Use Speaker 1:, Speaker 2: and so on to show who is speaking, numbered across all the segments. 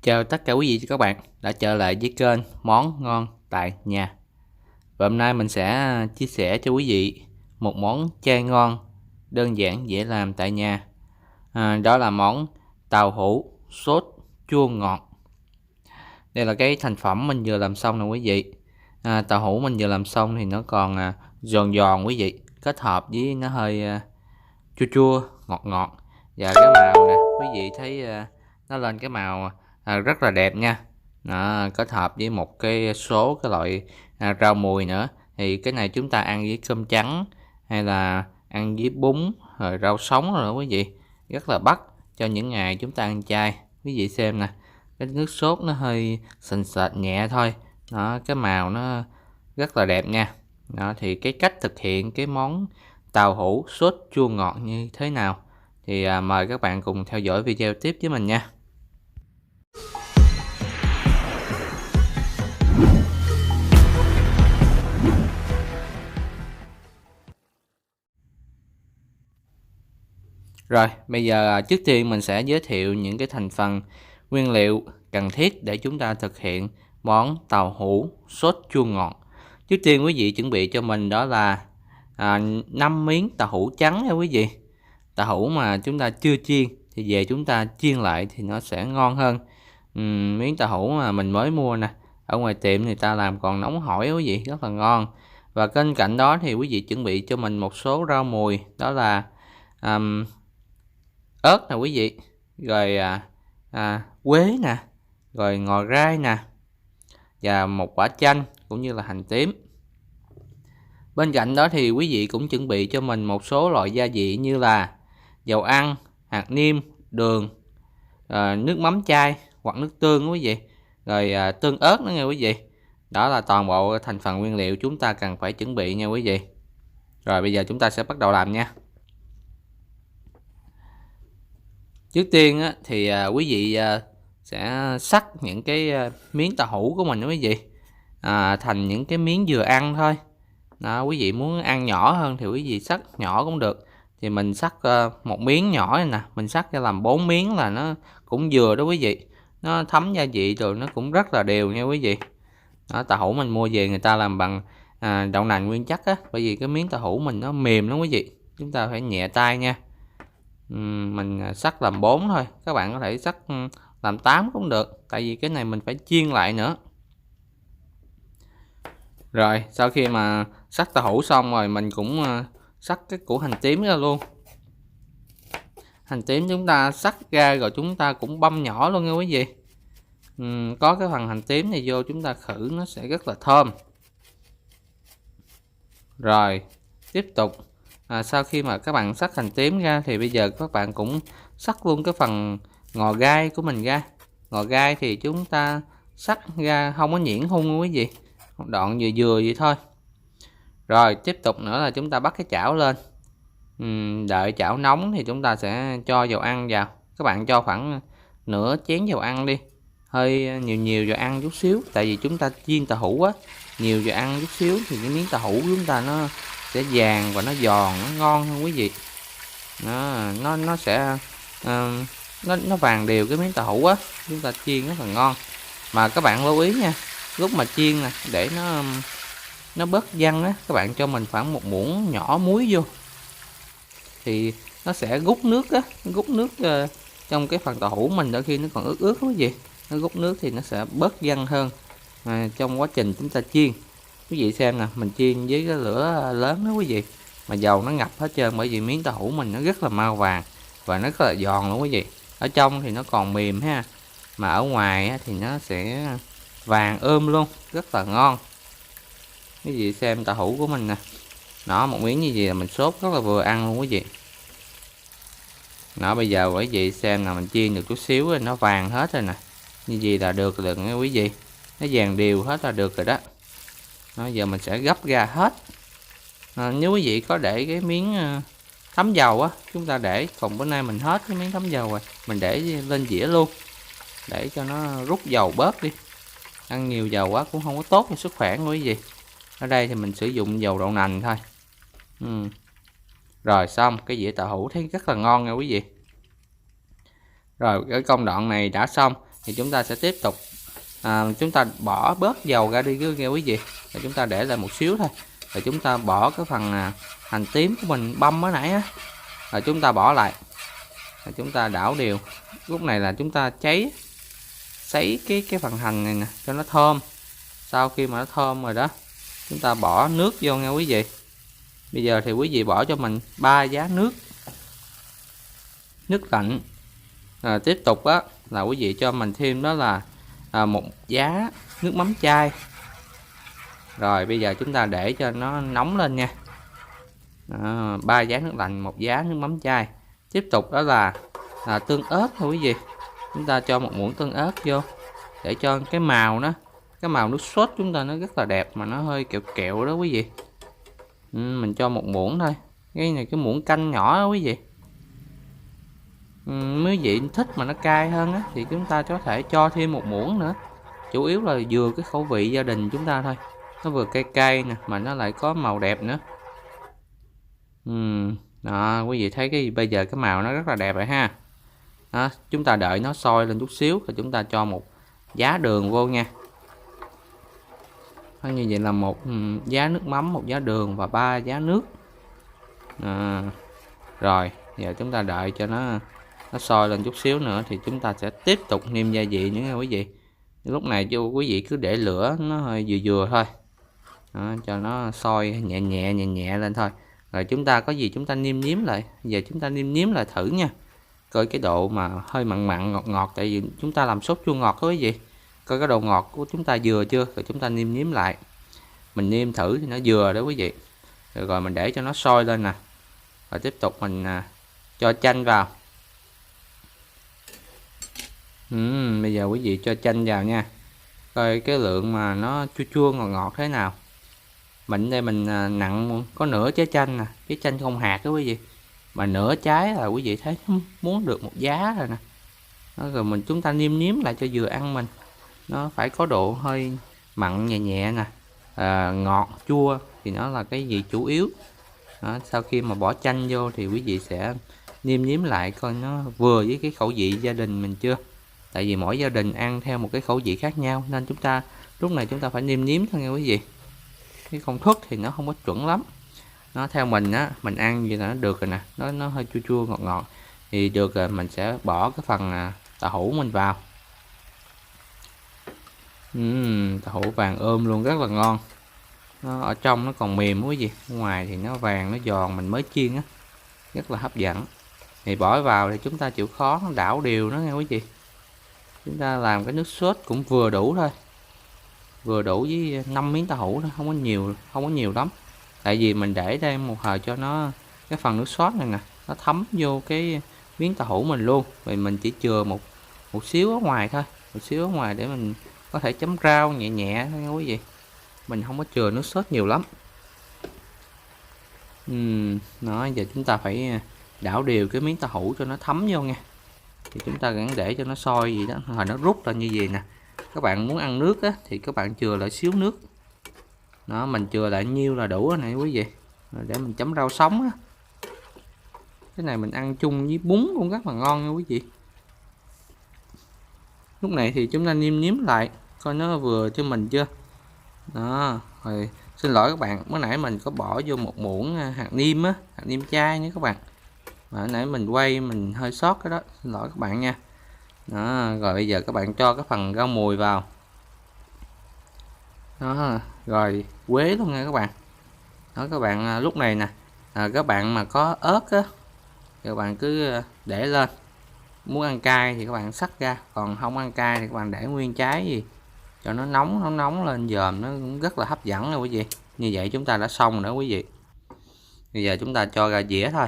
Speaker 1: Chào tất cả quý vị và các bạn đã trở lại với kênh Món Ngon Tại Nhà. Và hôm nay mình sẽ chia sẻ cho quý vị một món chay ngon, đơn giản dễ làm tại nhà. Đó là món tàu hũ sốt chua ngọt. Đây là cái thành phẩm mình vừa làm xong nè quý vị. Tàu hũ mình vừa làm xong thì nó còn giòn giòn quý vị, kết hợp với nó hơi chua chua ngọt ngọt. Và cái màu nè quý vị thấy nó lên cái màu rất là đẹp nha. Đó, kết hợp với một số loại rau mùi nữa, thì cái này chúng ta ăn với cơm trắng hay là ăn với bún rồi rau sống rồi đó quý vị, rất là bắt cho những ngày chúng ta ăn chay. Quý vị xem nè, cái nước sốt nó hơi sền sệt nhẹ thôi đó, cái màu nó rất là đẹp nha. Đó, thì cái cách thực hiện cái món tàu hũ sốt chua ngọt như thế nào thì mời các bạn cùng theo dõi video tiếp với mình nha. Rồi, bây giờ trước tiên mình sẽ giới thiệu những cái thành phần nguyên liệu cần thiết để chúng ta thực hiện món tàu hũ sốt chua ngọt. Trước tiên quý vị chuẩn bị cho mình đó là 5 miếng tàu hũ trắng nha quý vị. Tàu hũ mà chúng ta chưa chiên thì về chúng ta chiên lại thì nó sẽ ngon hơn. Miếng tàu hũ mà mình mới mua nè, ở ngoài tiệm người ta làm còn nóng hổi quý vị, rất là ngon. Và bên cạnh đó thì quý vị chuẩn bị cho mình một số rau mùi, đó là ớt nè quý vị, rồi quế nè, rồi ngò gai nè, và một quả chanh cũng như là hành tím. Bên cạnh đó thì quý vị cũng chuẩn bị cho mình một số loại gia vị như là dầu ăn, hạt nêm, đường, nước mắm chai hoặc nước tương quý vị, rồi tương ớt nữa nha quý vị. Đó là toàn bộ thành phần nguyên liệu chúng ta cần phải chuẩn bị nha quý vị. Rồi bây giờ chúng ta sẽ bắt đầu làm nha. Trước tiên thì quý vị sẽ cắt những cái miếng tàu hũ của mình đó quý vị, thành những cái miếng vừa ăn thôi. Đó, quý vị muốn ăn nhỏ hơn thì quý vị cắt nhỏ cũng được. Thì mình cắt một miếng nhỏ này nè, mình cắt ra làm 4 miếng là nó cũng vừa đó quý vị. Nó thấm gia vị rồi nó cũng rất là đều nha quý vị. Đó, tàu hũ mình mua về người ta làm bằng đậu nành nguyên chất á, bởi vì cái miếng tàu hũ mình nó mềm lắm quý vị. Chúng ta phải nhẹ tay nha. Mình cắt làm 4 thôi, các bạn có thể cắt làm 8 cũng được, tại vì cái này mình phải chiên lại nữa. Rồi sau khi mà cắt tàu hũ xong rồi, mình cũng cắt cái củ hành tím ra luôn. Hành tím chúng ta cắt ra rồi chúng ta cũng băm nhỏ luôn nha quý vị. Có cái phần hành tím này vô chúng ta khử nó sẽ rất là thơm. Rồi tiếp tục sau khi mà các bạn cắt hành tím ra thì bây giờ các bạn cũng cắt luôn cái phần ngò gai của mình ra. Ngò gai thì chúng ta cắt ra không có nhuyễn hung quý vị, đoạn vừa vừa vậy thôi. Rồi tiếp tục nữa là chúng ta bắt cái chảo lên. Đợi chảo nóng thì chúng ta sẽ cho dầu ăn vào. Các bạn cho khoảng nửa chén dầu ăn đi, hơi nhiều dầu ăn chút xíu, tại vì chúng ta chiên tàu hũ á, nhiều dầu ăn chút xíu thì cái miếng tàu hũ của chúng ta nó sẽ vàng và nó giòn, nó ngon hơn quý vị. Nó sẽ nó vàng đều cái miếng tàu hũ á, chúng ta chiên rất là ngon. Mà các bạn lưu ý nha, lúc mà chiên nè, để nó bớt văng á, các bạn cho mình khoảng một muỗng nhỏ muối vô thì nó sẽ rút nước á, rút nước trong cái phần tàu hũ mình, đôi khi nó còn ướt ướt quý vị, nó rút nước thì nó sẽ bớt văng hơn trong quá trình chúng ta chiên. Quý vị xem nè, mình chiên với cái lửa lớn đó quý vị, mà dầu nó ngập hết trơn, bởi vì miếng tàu hũ mình nó rất là mau vàng và nó rất là giòn luôn quý vị. Ở trong thì nó còn mềm ha, mà ở ngoài thì nó sẽ vàng luôn, rất là ngon. Quý vị xem tàu hũ của mình nè, đó, một miếng như vậy là mình sốt rất là vừa ăn luôn quý vị. Đó, bây giờ quý vị xem là mình chiên được chút xíu rồi, nó vàng hết rồi nè, như vậy là được rồi nha quý vị, nó vàng đều hết là được rồi đó. Đó, giờ mình sẽ gấp ra hết. Nếu quý vị có để cái miếng thấm dầu á, chúng ta để, còn bữa nay mình hết cái miếng thấm dầu rồi, mình để lên dĩa luôn để cho nó rút dầu bớt đi. Ăn nhiều dầu quá cũng không có tốt cho sức khỏe quý vị. Ở đây thì mình sử dụng dầu đậu nành thôi. Rồi xong, cái dĩa tàu hũ thấy rất là ngon nha quý vị. Rồi cái công đoạn này đã xong thì chúng ta sẽ tiếp tục chúng ta bỏ bớt dầu ra đi nha quý vị, rồi chúng ta để lại một xíu thôi, rồi chúng ta bỏ cái phần hành tím của mình băm mới nãy á, rồi chúng ta bỏ lại, rồi chúng ta đảo đều. Lúc này là chúng ta sấy cái phần hành này nè cho nó thơm. Sau khi mà nó thơm rồi đó, chúng ta bỏ nước vô nha quý vị. Bây giờ thì quý vị bỏ cho mình 3 giá nước lạnh. Tiếp tục á là quý vị cho mình thêm đó là 1 giá nước mắm chai. Rồi bây giờ chúng ta để cho nó nóng lên nha. 3 giá nước lạnh, 1 giá nước mắm chai. Tiếp tục đó là tương ớt thôi quý vị. Chúng ta cho 1 muỗng tương ớt vô để cho cái màu nước sốt chúng ta nó rất là đẹp, mà nó hơi kẹo kẹo đó quý vị. Mình cho 1 muỗng thôi. Cái này cái muỗng canh nhỏ đó quý vị. Nếu vị thích mà nó cay hơn á thì chúng ta có thể cho thêm 1 muỗng nữa. Chủ yếu là vừa cái khẩu vị gia đình chúng ta thôi. Nó vừa cay cay nè, mà nó lại có màu đẹp nữa. Đó, quý vị thấy bây giờ cái màu nó rất là đẹp rồi ha. Đó, chúng ta đợi nó sôi lên chút xíu rồi chúng ta cho 1 giá đường vô nha. Như vậy là 1 giá nước mắm, 1 giá đường và 3 giá nước. Rồi giờ chúng ta đợi cho nó sôi lên chút xíu nữa thì chúng ta sẽ tiếp tục nêm gia vị nữa nha quý vị. Lúc này cho quý vị cứ để lửa nó hơi vừa vừa thôi. Đó, cho nó sôi nhẹ nhẹ lên thôi. Rồi chúng ta có gì chúng ta nêm nếm lại. Giờ chúng ta nêm nếm lại thử nha. Coi cái độ mà hơi mặn ngọt, tại vì chúng ta làm sốt chua ngọt đó quý vị. Coi cái độ ngọt của chúng ta vừa chưa, rồi chúng ta nêm nếm lại. Mình nêm thử thì nó vừa đó quý vị. Rồi mình để cho nó sôi lên nè. Rồi tiếp tục mình cho chanh vào. Bây giờ quý vị cho chanh vào nha. Coi cái lượng mà nó chua ngọt thế nào. Mình đây mình nặng có nửa trái chanh nè, trái chanh không hạt đó quý vị. Mà nửa trái là quý vị thấy muốn được 1 giá rồi nè. Đó, rồi chúng ta nêm nếm lại cho vừa ăn mình. Nó phải có độ hơi mặn nhẹ nè, ngọt chua thì nó là cái gì chủ yếu. Đó, sau khi mà bỏ chanh vô thì quý vị sẽ nêm nếm lại coi nó vừa với cái khẩu vị gia đình mình chưa. Tại vì mỗi gia đình ăn theo một cái khẩu vị khác nhau, nên chúng ta lúc này chúng ta phải nêm nếm thôi nha quý vị. Cái công thức thì nó không có chuẩn lắm. Nó theo mình á, mình ăn vậy là nó được rồi nè, nó hơi chua ngọt thì được rồi. Mình sẽ bỏ cái phần tàu hũ mình vào. Tàu hũ vàng luôn, rất là ngon. Nó ở trong nó còn mềm quý vị, ngoài thì nó vàng nó giòn, mình mới chiên á, rất là hấp dẫn. Thì bỏ vào thì chúng ta chịu khó đảo đều nó nha quý vị. Chúng ta làm cái nước sốt cũng vừa đủ thôi, vừa đủ với 5 miếng tàu hũ thôi, không có nhiều lắm. Tại vì mình để đây một hồi cho nó cái phần nước sốt này nè nó thấm vô cái miếng tàu hũ mình luôn. Vậy mình chỉ chừa một xíu ở ngoài thôi, một xíu ở ngoài để mình có thể chấm rau nhẹ thôi nha quý vị. Mình không có chừa nước sốt nhiều lắm. Đó, giờ chúng ta phải đảo đều cái miếng tàu hũ cho nó thấm vô nha. Thì chúng ta vẫn để cho nó sôi gì đó, hồi nó rút ra như vậy nè. Các bạn muốn ăn nước á, thì các bạn chừa lại xíu nước. Đó, mình chừa lại nhiêu là đủ rồi này quý vị. Rồi để mình chấm rau sống á. Cái này mình ăn chung với bún cũng rất là ngon nha quý vị. Lúc này thì chúng ta nêm nếm lại coi nó vừa cho mình chưa. Đó, rồi xin lỗi các bạn, mới nãy mình có bỏ vô 1 muỗng hạt nêm á, hạt nêm chai nữa các bạn. Mà nãy mình quay mình hơi sót cái đó, xin lỗi các bạn nha. Đó, rồi bây giờ các bạn cho cái phần rau mùi vào. Đó, rồi quế luôn nha các bạn. Đó các bạn, lúc này nè, các bạn mà có ớt á, các bạn cứ để lên. Muốn ăn cay thì các bạn xắt ra, còn không ăn cay thì các bạn để nguyên trái gì cho nó nóng lên dòm, nó cũng rất là hấp dẫn nha quý vị. Như vậy chúng ta đã xong nữa quý vị. Bây giờ chúng ta cho ra dĩa thôi.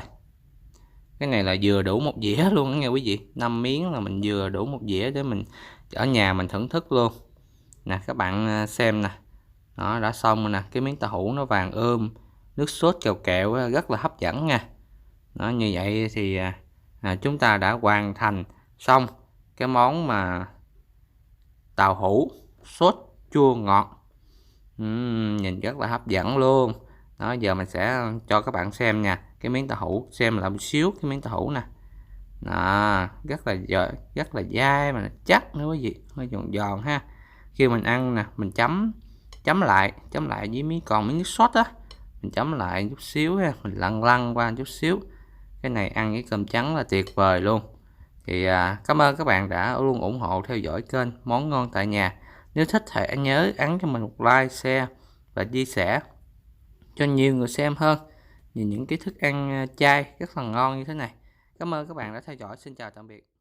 Speaker 1: Cái này là vừa đủ 1 dĩa luôn đó nha quý vị. 5 miếng là mình vừa đủ 1 dĩa để mình ở nhà mình thưởng thức luôn. Nè các bạn xem nè. Đó, đã xong rồi nè, cái miếng tàu hũ nó vàng nước sốt kẹo rất là hấp dẫn nha. Đó, như vậy thì chúng ta đã hoàn thành xong cái món mà tàu hũ sốt chua ngọt. Nhìn rất là hấp dẫn luôn. Đó, giờ mình sẽ cho các bạn xem nha, cái miếng tàu hũ, xem lại một xíu cái miếng tàu hũ nè. Rất là dai mà chắc nữa quý vị, hơi giòn giòn ha. Khi mình ăn nè, mình chấm lại với miếng nước sốt á, mình chấm lại chút xíu ha, mình lăn lăn qua chút xíu. Cái này ăn với cơm trắng là tuyệt vời luôn. Thì cảm ơn các bạn đã luôn ủng hộ theo dõi kênh Món Ngon Tại Nhà. Nếu thích hãy nhớ ấn cho mình một like, share và chia sẻ cho nhiều người xem hơn nhìn những cái thức ăn chay rất là ngon như thế này. Cảm ơn các bạn đã theo dõi. Xin chào tạm biệt.